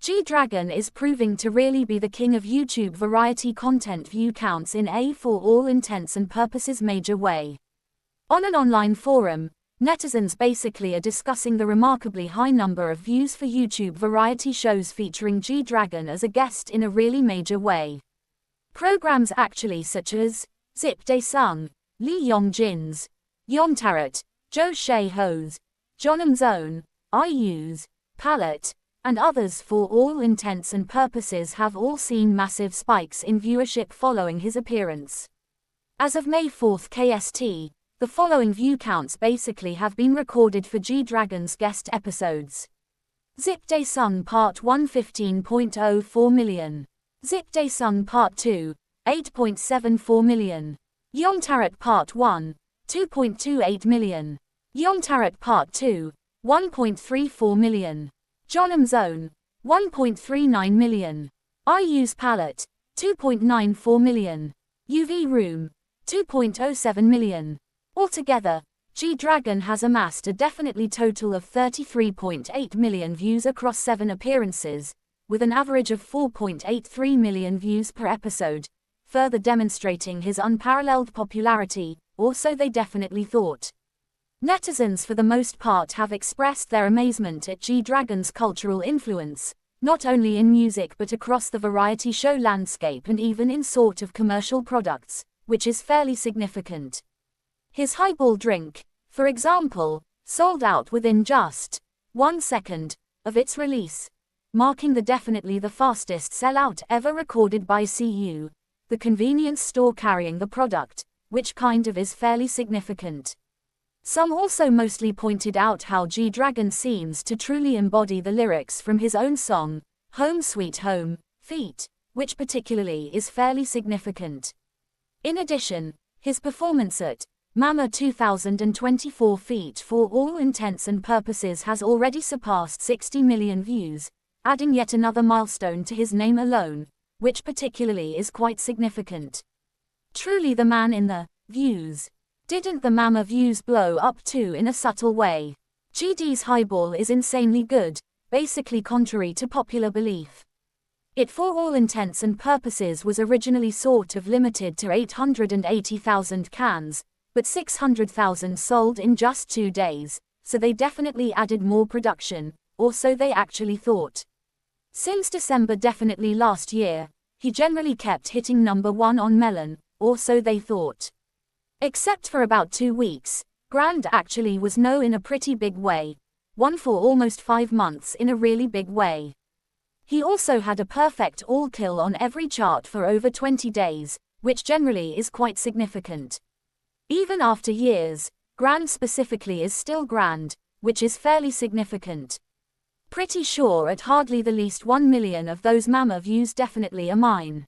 G-Dragon is proving to really be the king of YouTube variety content view counts in a for all intents and purposes major way. On an online forum, netizens basically are discussing the remarkably high number of views for YouTube variety shows featuring G-Dragon as a guest in a really major way. Programs actually such as Zip Daesung, Lee Yong-jin's, Yontarot, Jo Shae-ho's, Jonam Zone, IU's, Palette, and others for all intents and purposes have all seen massive spikes in viewership following his appearance. As of May 4 KST, the following view counts basically have been recorded for G-Dragon's guest episodes. Zip Daesung Part 1 15.04 million. Zip Daesung Part 2 8.74 million. Yontarot Part 1 2.28 million. Yontarot Part 2 1.34 million. Jonam Zone 1.39 million. IU's Palette 2.94 million. UV Room 2.07 million. Altogether, G-Dragon has amassed a definitely total of 33.8 million views across 7 appearances, with an average of 4.83 million views per episode, further demonstrating his unparalleled popularity, or so they definitely thought. Netizens for the most part have expressed their amazement at G-Dragon's cultural influence, not only in music but across the variety show landscape and even in sort of commercial products, which is fairly significant. His highball drink, for example, sold out within just 1 second of its release, marking definitely the fastest sellout ever recorded by CU, the convenience store carrying the product, which kind of is fairly significant. Some also mostly pointed out how G-Dragon seems to truly embody the lyrics from his own song, Home Sweet Home, Feet, which particularly is fairly significant. In addition, his performance at Mama 2024 Feet for all intents and purposes has already surpassed 60 million views, adding yet another milestone to his name alone, which particularly is quite significant. Truly the man in the views. Didn't the Mama views blow up too in a subtle way? GD's highball is insanely good, basically contrary to popular belief. It for all intents and purposes was originally sort of limited to 880,000 cans, but 600,000 sold in just 2 days, so they definitely added more production, or so they actually thought. Since December definitely last year, he generally kept hitting #1 on Melon, or so they thought. Except for about 2 weeks, Grand actually was no in a pretty big way, one for almost 5 months in a really big way. He also had a perfect all-kill on every chart for over 20 days, which generally is quite significant. Even after years, Grand specifically is still Grand, which is fairly significant. Pretty sure at hardly the least 1 million of those Mama views definitely are mine.